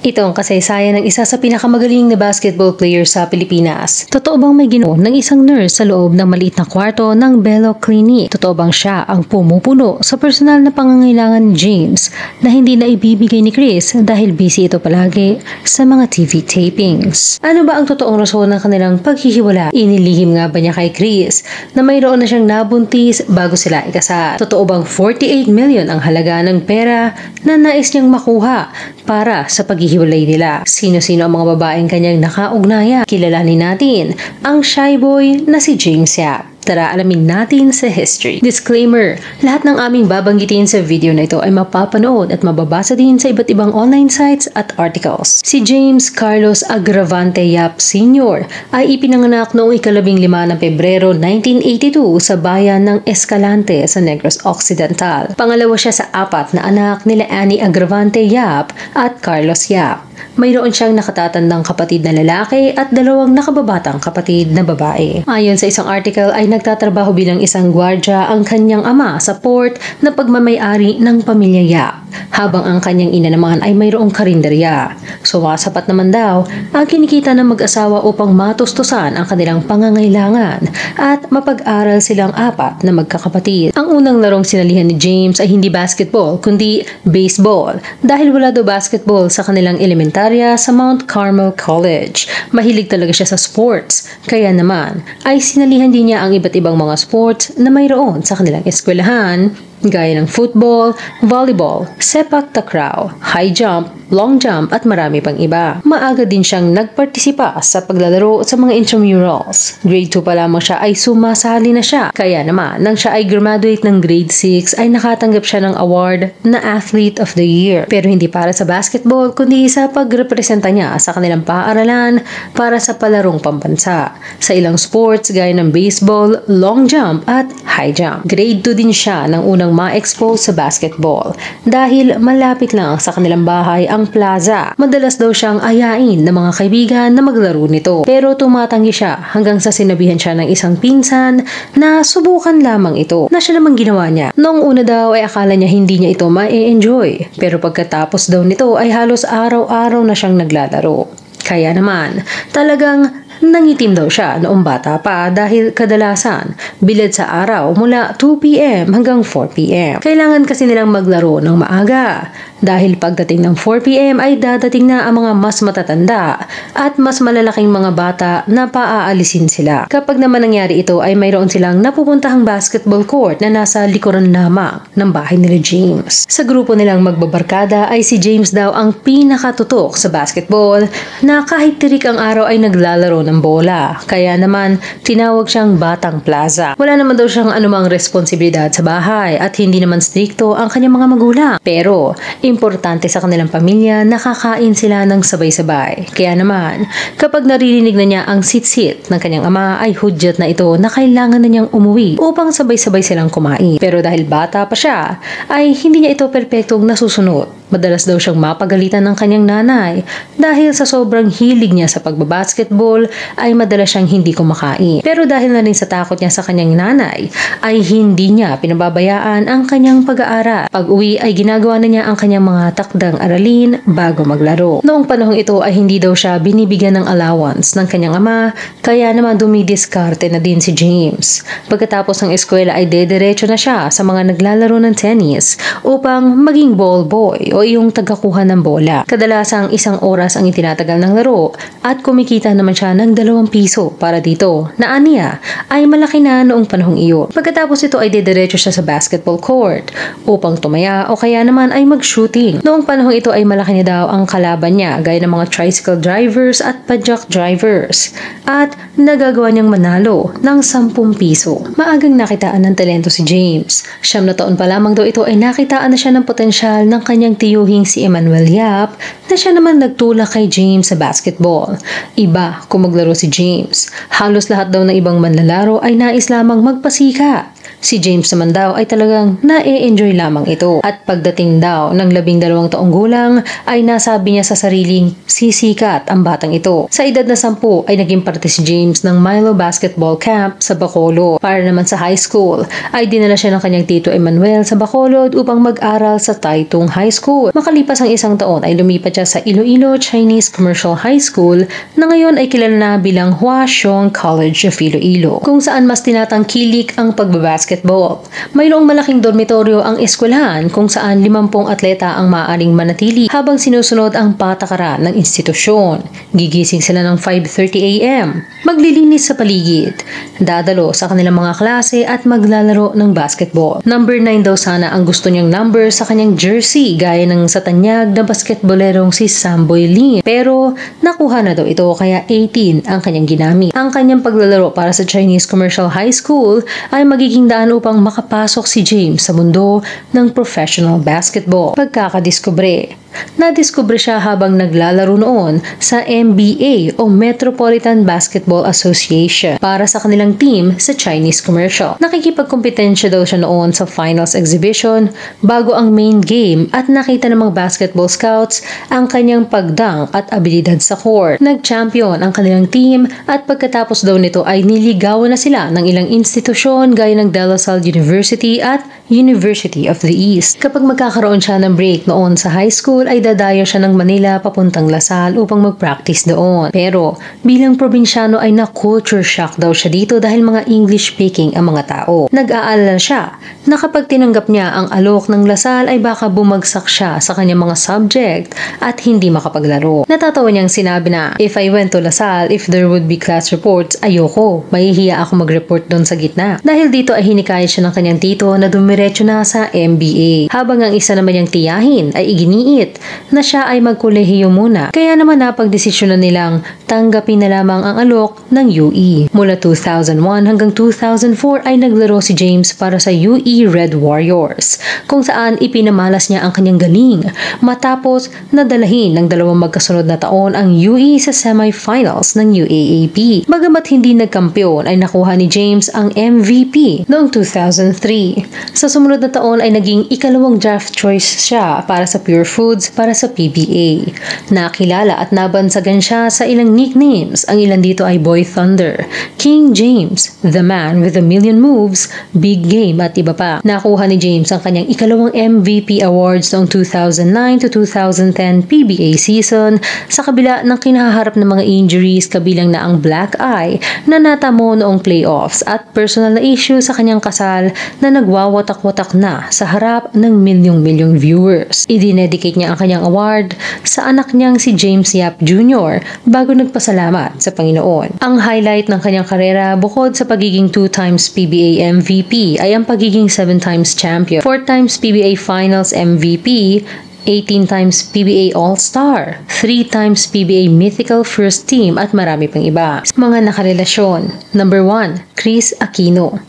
Ito ang kasaysayan ng isa sa pinakamagaling na basketball player sa Pilipinas. Totoo bang may ginoo ng isang nurse sa loob ng maliit na kwarto ng Bello Clinic? Totoo bang siya ang pumupuno sa personal na pangangailangan ni James na hindi na ibibigay ni Chris dahil busy ito palagi sa mga TV tapings? Ano ba ang totoong rason ng kanilang paghihiwalay? Inilihim nga ba niya kay Chris na mayroon na siyang nabuntis bago sila ikasal? Totoo bang 48 million ang halaga ng pera na nais niyang makuha para sa paghihiwalay nila? Sino-sino ang mga babaeng kanyang nakaugnayan? Kilalanin natin ang shy boy na si James Yap. Tara, alamin natin sa history. Disclaimer, lahat ng aming babanggitin sa video na ito ay mapapanood at mababasa din sa iba't ibang online sites at articles. Si James Carlos Agravante Yap Sr. ay ipinanganak noong 15 ng Pebrero 1982 sa bayan ng Escalante sa Negros Occidental. Pangalawa siya sa 4 na anak nila Annie Agravante Yap at Carlos Yap. Mayroon siyang nakatatandang kapatid na lalaki at 2 nakababatang kapatid na babae. Ayon sa isang article ay nagtatrabaho bilang isang gwardya ang kanyang ama sa port na pagmamay-ari ng pamilya Yap, habang ang kanyang ina naman ay mayroong karinderya. Sumasapat naman daw ang kinikita ng mag-asawa upang matustusan ang kanilang pangangailangan at mapag-aral silang 4 na magkakapatid. Ang unang larong sinalihan ni James ay hindi basketball kundi baseball dahil wala daw basketball sa kanilang elementarya sa Mount Carmel College. Mahilig talaga siya sa sports, kaya naman ay sinalihan din niya ang iba't ibang mga sports na mayroon sa kanilang eskwelahan, gaya ng football, volleyball, sepak takraw, high jump, long jump at marami pang iba. Maaga din siyang nagpartisipa sa paglalaro sa mga intramurals. Grade 2 pa lamang siya ay sumasali na siya. Kaya naman, nang siya ay graduate ng grade 6 ay nakatanggap siya ng award na Athlete of the Year. Pero hindi para sa basketball kundi sa pagrepresenta niya sa kanilang paaralan para sa palarong pambansa. Sa ilang sports gaya ng baseball, long jump at high jump. Grade 2 din siya nang unang ma-expose sa basketball dahil malapit lang sa kanilang bahay ang plaza. Madalas daw siyang ayain ng mga kaibigan na maglaro nito. Pero tumatanggi siya hanggang sa sinabihan siya ng isang pinsan na subukan lamang ito. Na siya namang ginawa niya. Noong una daw ay akala niya hindi niya ito ma-enjoy. Pero pagkatapos daw nito ay halos araw-araw na siyang naglalaro. Kaya naman, talagang nangitim daw siya noong bata pa dahil kadalasan bilad sa araw mula 2 p.m. hanggang 4 p.m. Kailangan kasi nilang maglaro ng maaga dahil pagdating ng 4 p.m. ay dadating na ang mga mas matatanda at mas malalaking mga bata na paaalisin sila. Kapag naman nangyari ito ay mayroon silang napupuntahang basketball court na nasa likuran lamang ng bahay nila James. Sa grupo nilang magbabarkada ay si James daw ang pinakatutok sa basketball na kahit tirik ang araw ay naglalaro ng bola. Kaya naman tinawag siyang Batang Plaza. Wala naman daw siyang anumang responsibilidad sa bahay at hindi naman strikto ang kanyang mga magulang. Pero importante sa kanilang pamilya, nakakain sila ng sabay-sabay. Kaya naman, kapag naririnig na niya ang sit-sit ng kanyang ama, ay hudyat na ito na kailangan na niyang umuwi upang sabay-sabay silang kumain. Pero dahil bata pa siya, ay hindi niya ito perpektong nasusunod. Madalas daw siyang mapagalitan ng kanyang nanay dahil sa sobrang hilig niya sa pagbabasketball ay madalas siyang hindi kumakain. Pero dahil na rin sa takot niya sa kanyang nanay, ay hindi niya pinababayaan ang kanyang pag-aaral. Pag-uwi ay ginagawa na niya ang kanyang mga takdang aralin bago maglaro. Noong panahong ito ay hindi daw siya binibigyan ng allowance ng kanyang ama, kaya naman dumidiskarte na din si James. Pagkatapos ng eskwela ay dediretso na siya sa mga naglalaro ng tennis upang maging ball boy o yung tagakuha ng bola. Kadalasang 1 oras ang itinatagal ng laro at kumikita naman siya ng 2 piso para dito na aniya ay malaki na noong panahong iyon. Pagkatapos ito ay dediretso siya sa basketball court upang tumaya o kaya naman ay mag-shooting. Noong panahong ito ay malaki na daw ang kalaban niya gaya ng mga tricycle drivers at padjak drivers at nagagawa niyang manalo ng 10 piso. Maagang nakitaan ng talento si James. 9 na taon pa lamang daw ito ay nakitaan na siya ng potensyal ng kanyang tiyuhing si Emmanuel Yap na siya naman nagtulak kay James sa basketball. Iba kung maglaro si James. Halos lahat daw ng ibang manlalaro ay nais lamang magpasikat. Si James naman daw ay talagang na-enjoy lamang ito. At pagdating daw ng 12 taong gulang ay nasabi niya sa sariling sisikat ang batang ito. Sa edad na 10 ay naging parte si James ng Milo Basketball Camp sa Bacolod. Para naman sa high school ay dinala siya ng kanyang tito Emmanuel sa Bacolod upang mag-aral sa Taytong High School School. Makalipas ang isang taon ay lumipat siya sa Iloilo Chinese Commercial High School na ngayon ay kilala na bilang Hua Xiong College of Iloilo, kung saan mas tinatangkilik ang pagbabasketball. Mayroong malaking dormitoryo ang eskwelahan kung saan 50 atleta ang maaaring manatili habang sinusunod ang patakaran ng institusyon. Gigising sila ng 5:30 AM, maglilinis sa paligid, dadalo sa kanilang mga klase at maglalaro ng basketball. Number 9 daw sana ang gusto niyang number sa kanyang jersey gaya ng sa tanyag na basketballerong si Samboy Lim. Pero nakuha na daw ito kaya 18 ang kanyang ginamit. Ang kanyang paglalaro para sa Chinese Commercial High School ay magiging daan upang makapasok si James sa mundo ng professional basketball. Pagkakadiskubre, nadiskubre siya habang naglalaro noon sa MBA o Metropolitan Basketball Association para sa kanilang team sa Chinese Commercial. Nakikipagkompetensya daw siya noon sa finals exhibition bago ang main game at nakita ng mga basketball scouts ang kanyang pagdunk at abilidad sa court. Nag-champion ang kanilang team at pagkatapos daw nito ay niligawan na sila ng ilang institusyon gaya ng De La Salle University at University of the East. Kapag magkakaroon siya ng break noon sa high school ay dadayo siya ng Manila papuntang Lasal upang mag-practice doon. Pero bilang probinsyano ay na-culture shock daw siya dito dahil mga English speaking ang mga tao. Nag-aalala siya na kapag tinanggap niya ang alok ng Lasal ay baka bumagsak siya sa kanyang mga subject at hindi makapaglaro. Natatawa niyang sinabi na, "If I went to Lasal, if there would be class reports, ayoko. Mahihiya ako mag-report doon sa gitna." Dahil dito ay hinikayat siya ng kanyang tito na dumiretso na sa MBA. Habang ang isa naman niyang tiyahin ay iginiit na siya ay magkolehiyo muna. Kaya naman napagdesisyonan nilang tanggapin na lamang ang alok ng UE. Mula 2001 hanggang 2004 ay naglaro si James para sa UE Red Warriors, kung saan ipinamalas niya ang kanyang galing matapos nadalahin ng dalawang magkasunod na taon ang UE sa semifinals ng UAAP. Bagamat hindi nagkampiyon ay nakuha ni James ang MVP noong 2003. Sa sumunod na taon ay naging ikalawang draft choice siya para sa Pure Foods para sa PBA. Nakilala at nabansagan siya sa ilang nicknames. Ang ilan dito ay Boy Thunder, King James, The Man with a Million Moves, Big Game at iba pa. Nakuha ni James ang kanyang ikalawang MVP awards noong 2009 to 2010 PBA season sa kabila ng kinaharap ng mga injuries kabilang na ang black eye na natamo noong playoffs at personal na issue sa kanyang kasal na nagwawatak-watak na sa harap ng milyong-milyong viewers. Idinedicate niya ang kanyang award sa anak niyang si James Yap Jr. bago nagpasalamat sa Panginoon. Ang highlight ng kanyang karera bukod sa pagiging 2 times PBA MVP ay ang pagiging 7 times champion, 4 times PBA Finals MVP, 18 times PBA All-Star, 3 times PBA Mythical First Team at marami pang iba. Mga nakarelasyon. Number 1, Chris Aquino.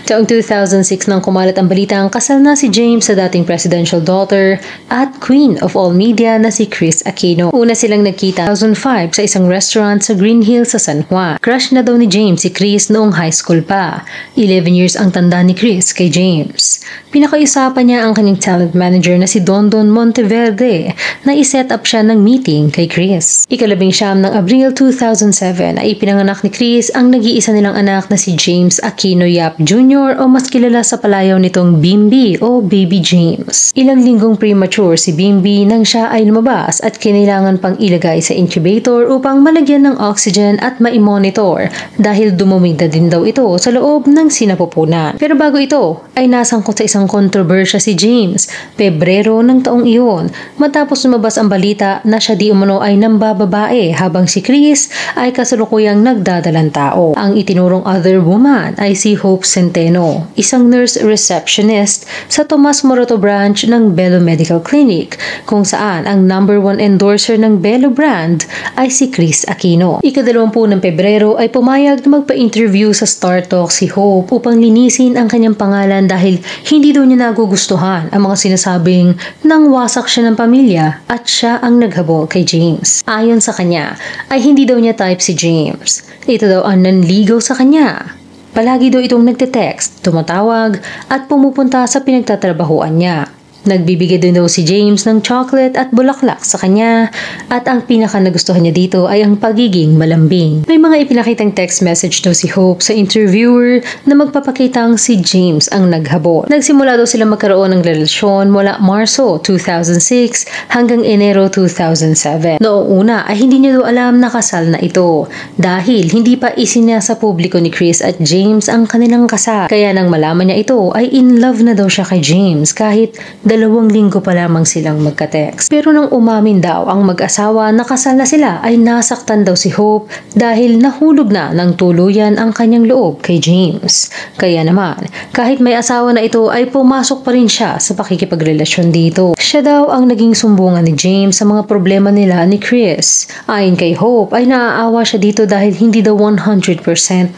Taong 2006 nang kumalat ang balitang kasal na si James sa dating presidential daughter at queen of all media na si Chris Aquino. Una silang nagkita 2005 sa isang restaurant sa Green Hills sa San Juan. Crush na daw ni James si Chris noong high school pa. 11 years ang tanda ni Chris kay James. Pinakausapan niya ang kanyang talent manager na si Dondon Monteverde na iset up siya ng meeting kay Chris. Ika-19 ng Abril 2007 ay ipinanganak ni Chris ang nag-iisa nilang anak na si James Aquino Yap Jr. o mas kilala sa palayaw nitong Bimbi o Baby James. Ilang linggong premature si Bimbi nang siya ay lumabas at kinailangan pang ilagay sa incubator upang malagyan ng oxygen at ma-monitor dahil dumumig na din daw ito sa loob ng sinapupunan. Pero bago ito ay nasangkot sa isang kontrobersya si James, Pebrero ng taong iyon, matapos lumabas ang balita na siya di umano ay nambababae habang si Chris ay kasalukuyang nagdadalang tao. Ang itinurong other woman ay si Hope Centeno, isang nurse receptionist sa Tomas Morato branch ng Belo Medical Clinic, kung saan ang number 1 endorser ng Belo brand ay si Chris Aquino. Ika-20 ng Pebrero ay pumayag na magpa-interview sa Star Talk si Hope upang linisin ang kanyang pangalan dahil hindi daw niya nagugustuhan ang mga sinasabing nang wasak siya ng pamilya at siya ang naghabol kay James. Ayon sa kanya ay hindi daw niya type si James. Ito daw ang nanligaw sa kanya. Palagi daw itong nagte-text, tumatawag at pumupunta sa pinagtatrabahuan niya. Nagbibigay din daw si James ng chocolate at bulaklak sa kanya at ang pinaka nagustuhan niya dito ay ang pagiging malambing. May mga ipinakitang text message daw si Hope sa interviewer na magpapakitang si James ang naghabol. Nagsimula daw sila magkaroon ng relasyon mula Marso 2006 hanggang Enero 2007. Noong una ay hindi niya daw alam na kasal na ito dahil hindi pa isinasa publiko ni Chris at James ang kanilang kasal. Kaya nang malaman niya ito ay in love na daw siya kay James kahit 2 linggo pa lamang silang magka-text. Pero nang umamin daw ang mag-asawa na kasal na sila ay nasaktan daw si Hope dahil nahulog na ng tuluyan ang kanyang loob kay James. Kaya naman, kahit may asawa na ito ay pumasok pa rin siya sa pakikipagrelasyon dito. Siya daw ang naging sumbungan ni James sa mga problema nila ni Chris. Ayon kay Hope ay naaawa siya dito dahil hindi daw 100%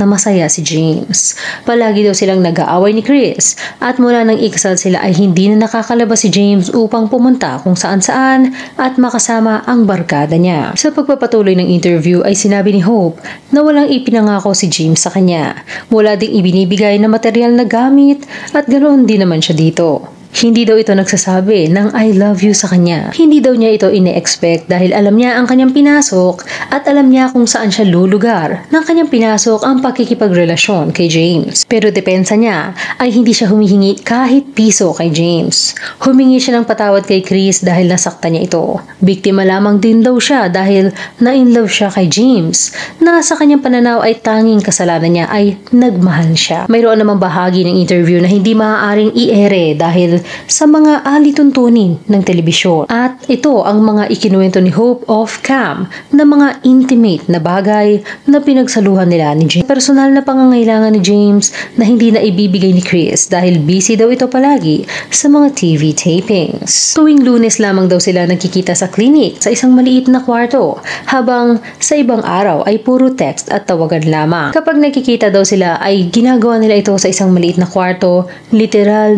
na masaya si James. Palagi daw silang nag-aaway ni Chris at mula nang ikasal sila ay hindi na nakakalabas si James upang pumunta kung saan-saan at makasama ang barkada niya. Sa pagpapatuloy ng interview ay sinabi ni Hope na walang ipinangako si James sa kanya. Wala ding ibinibigay na material na gamit at ganoon din naman siya dito. Hindi daw ito nagsasabi ng I love you sa kanya. Hindi daw niya ito ine-expect dahil alam niya ang kanyang pinasok at alam niya kung saan siya lulugar ng kanyang pinasok ang pakikipagrelasyon kay James. Pero depensa niya ay hindi siya humihingi kahit piso kay James. Humingi siya ng patawad kay Chris dahil nasaktan niya ito. Biktima lamang din daw siya dahil na-in-love siya kay James na sa kanyang pananaw ay tanging kasalanan niya ay nagmahal siya. Mayroon namang bahagi ng interview na hindi maaaring i-ere dahil sa mga alituntunin ng telebisyon. At ito ang mga ikinuwento ni Hope off-cam na mga intimate na bagay na pinagsaluhan nila ni James. Personal na pangangailangan ni James na hindi na ibibigay ni Chris dahil busy daw ito palagi sa mga TV tapings. Tuwing Lunes lamang daw sila nagkikita sa clinic sa isang maliit na kwarto habang sa ibang araw ay puro text at tawagan lamang. Kapag nagkikita daw sila ay ginagawa nila ito sa isang maliit na kwarto, literal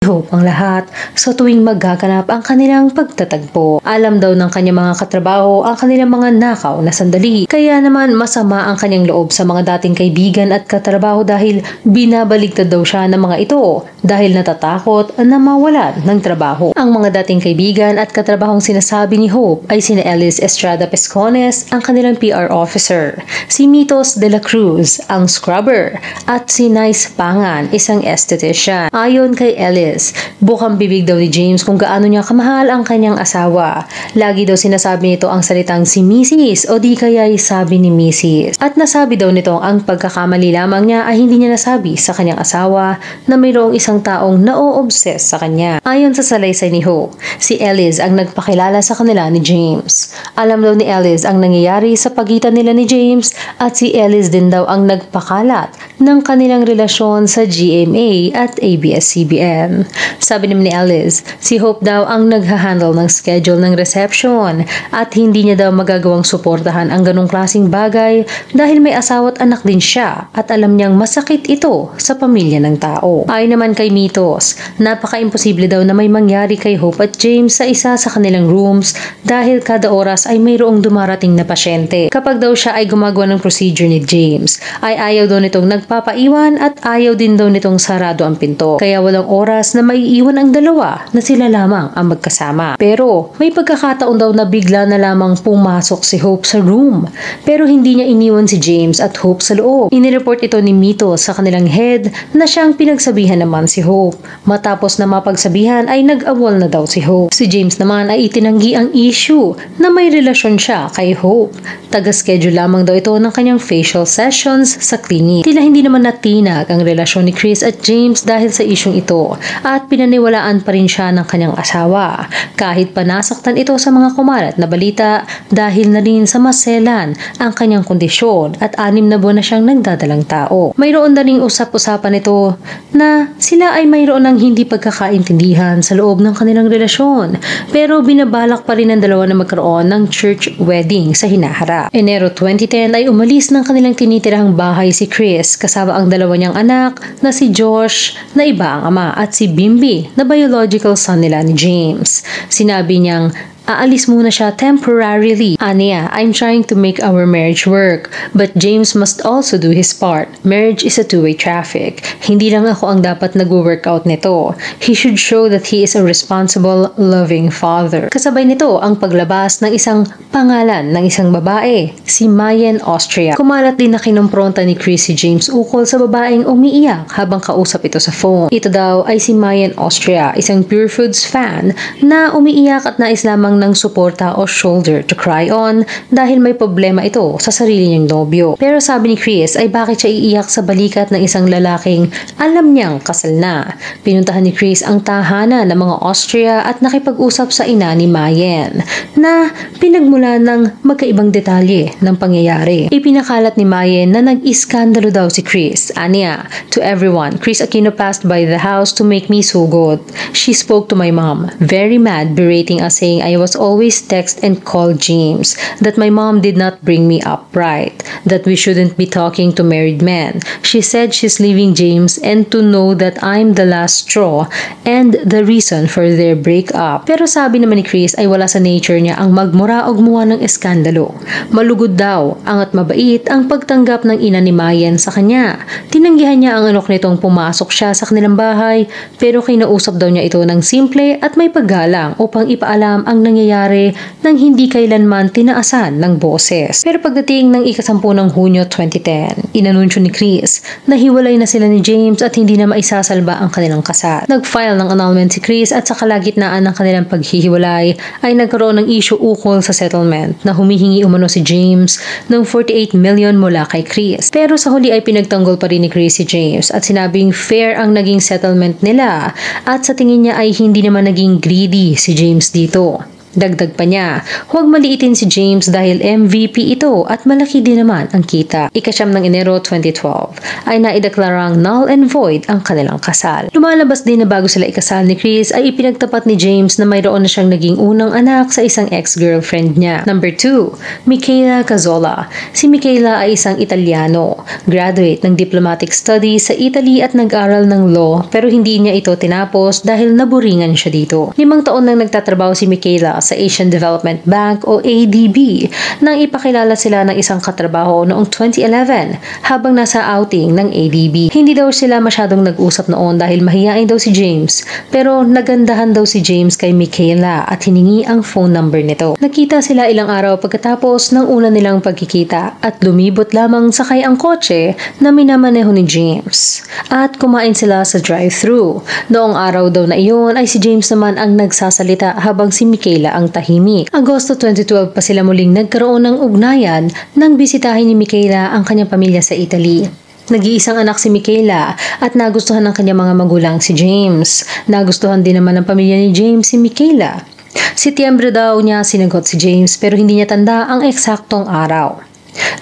Hope ang lahat sa tuwing magkakanap ang kanilang pagtatagpo. Alam daw ng kanyang mga katrabaho ang kanilang mga nakaw na sandali. Kaya naman masama ang kanyang loob sa mga dating kaibigan at katrabaho dahil binabaligtad daw siya ng mga ito dahil natatakot na mawalan ng trabaho. Ang mga dating kaibigan at katrabahong sinasabi ni Hope ay sina Ellis Estrada Pescones, ang kanilang PR officer, si Mitos de la Cruz, ang scrubber, at si Nice Pangan, isang esthetician. Ayon kay Ellis, bukang bibig daw ni James kung gaano niya kamahal ang kanyang asawa. Lagi daw sinasabi nito ang salitang si Mrs. o di kaya'y sabi ni Mrs. At nasabi daw nito ang pagkakamali lamang niya ay hindi niya nasabi sa kanyang asawa na mayroong isang taong na-o-obsess sa kanya. Ayon sa salaysay ni Hope, si Ellis ang nagpakilala sa kanila ni James. Alam daw ni Ellis ang nangyayari sa pagitan nila ni James at si Ellis din daw ang nagpakalat ng kanilang relasyon sa GMA at ABS-CBN. Sabi naman ni Ellis, si Hope daw ang naghahandle ng schedule ng reception at hindi niya daw magagawang suportahan ang ganong klaseng bagay dahil may asawa at anak din siya at alam niyang masakit ito sa pamilya ng tao. Ayon naman kay Mitos, napaka-imposible daw na may mangyari kay Hope at James sa isa sa kanilang rooms dahil kada oras ay mayroong dumarating na pasyente. Kapag daw siya ay gumagawa ng procedure ni James, ay ayaw daw nitong nagpapaiwan at ayaw din daw nitong sarado ang pinto. Kaya walang oras na maiiwan ang dalawa na sila lamang ang magkasama. Pero may pagkakataon daw na bigla na lamang pumasok si Hope sa room. Pero hindi niya iniwan si James at Hope sa loob. Inireport ito ni Mito sa kanilang head na siyang pinagsabihan naman si Hope. Matapos na mapagsabihan ay nag-awol na daw si Hope. Si James naman ay itinanggi ang issue na may relasyon siya kay Hope. Taga-schedule lamang daw ito ng kanyang facial sessions sa clinic. Tila hindi naman natinag ang relasyon ni Chris at James dahil sa isyong ito at pinaniwalaan pa rin siya ng kanyang asawa. Kahit pa nasaktan ito sa mga kumalat na balita dahil na rin sa maselan ang kanyang kondisyon at 6 na buwan na siyang nagdadalang tao. Mayroon na ring usap-usapan ito na sila ay mayroon ng hindi pagkakaintindihan sa loob ng kanilang relasyon pero binabalak pa rin ng dalawa na magkaroon ng church wedding sa hinaharap. Enero 2010 ay umalis ng kanilang tinitirahang bahay si Chris kasama ang dalawa niyang anak na si Josh na iba ang ama at si Bimbi na biological son nila ni James. Sinabi niyang aalis muna siya temporarily. Aniya, I'm trying to make our marriage work, but James must also do his part. Marriage is a two-way traffic. Hindi lang ako ang dapat nag-workout nito. He should show that he is a responsible, loving father. Kasabay nito ang paglabas ng isang pangalan ng isang babae, si Mayen Austria. Kumalat din na kinumpronta ni Chris si James ukol sa babaeng umiiyak habang kausap ito sa phone. Ito daw ay si Mayen Austria, isang Pure Foods fan na umiiyak at nais lamang ng suporta o shoulder to cry on dahil may problema ito sa sarili niyang nobyo. Pero sabi ni Chris ay bakit siya iiyak sa balikat ng isang lalaking alam niyang kasal na. Pinuntahan ni Chris ang tahanan ng mga Austria at nakipag-usap sa ina ni Mayen na pinagmulan ng magkaibang detalye ng pangyayari. Ipinakalat ni Mayen na nag-iskandalo daw si Chris. Anya, to everyone, Chris Aquino passed by the house to make me so good. She spoke to my mom, very mad, berating us saying I was always text and call James, that my mom did not bring me up right, that we shouldn't be talking to married men. She said she's leaving James and to know that I'm the last straw and the reason for their breakup. Pero sabi naman ni Chris ay wala sa nature niya ang magmura o gumawa ng eskandalo. Malugod daw, angat mabait ang pagtanggap ng ina ni Mayen sa kanya. Tinanggihan niya ang anak nitong pumasok siya sa kanilang bahay pero kinausap daw niya ito ng simple at may paggalang upang ipaalam ang nangyayari nang hindi kailanman tinaasan ng boses. Pero pagdating ng ika-10 ng Hunyo 2010, inanunsyo ni Chris na hiwalay na sila ni James at hindi na maisasalba ang kanilang kasal. Nag-file ng annulment si Chris at sa kalagitnaan ng kanilang paghihiwalay ay nagkaroon ng issue ukol sa settlement na humihingi umano si James ng 48 million mula kay Chris. Pero sa huli ay pinagtanggol pa rin ni Chris si James at sinabing fair ang naging settlement nila at sa tingin niya ay hindi naman naging greedy si James dito. Dagdag pa niya, huwag maliitin si James dahil MVP ito at malaki din naman ang kita. Ika-9 ng Enero 2012 ay naideklarang null and void ang kanilang kasal. Lumalabas din na bago sila ikasal ni Chris ay ipinagtapat ni James na mayroon na siyang naging unang anak sa isang ex-girlfriend niya. Number 2, Michaela Cazzola. Si Michaela ay isang Italiano, graduate ng diplomatic studies sa Italy at nag-aral ng law pero hindi niya ito tinapos dahil naburingan siya dito. 5 taon nang nagtatrabaho si Michaela sa Asian Development Bank o ADB nang ipakilala sila ng isang katrabaho noong 2011 habang nasa outing ng ADB. Hindi daw sila masyadong nag-usap noon dahil mahiyain daw si James pero nagandahan daw si James kay Michaela at hiningi ang phone number nito. Nakita sila ilang araw pagkatapos ng una nilang pagkikita at lumibot lamang sakay ang kotse na minamaneho ni James at kumain sila sa drive-thru. Noong araw daw na iyon ay si James naman ang nagsasalita habang si Michaela ang tahimik. Agosto 2012 pa sila muling nagkaroon ng ugnayan nang bisitahin ni Michaela ang kanyang pamilya sa Italy. Nag-iisang anak si Michaela at nagustuhan ng kanyang mga magulang si James. Nagustuhan din naman ng pamilya ni James si Michaela. Setyembre daw niya sinagot si James pero hindi niya tanda ang eksaktong araw.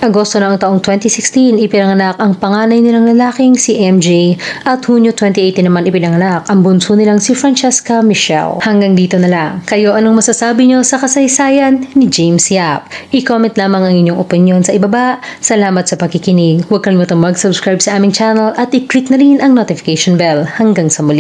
Agosto ng taong 2016, ipinanganak ang panganay nilang lalaking si MJ at Hunyo 2018 naman ipinanganak ang bunso nilang si Francesca Michelle. Hanggang dito na lang. Kayo anong masasabi nyo sa kasaysayan ni James Yap? I-comment lamang ang inyong opinion sa ibaba. Salamat sa pakikinig. Huwag kalimutang mag-subscribe sa aming channel at i-click na rin ang notification bell. Hanggang sa muli.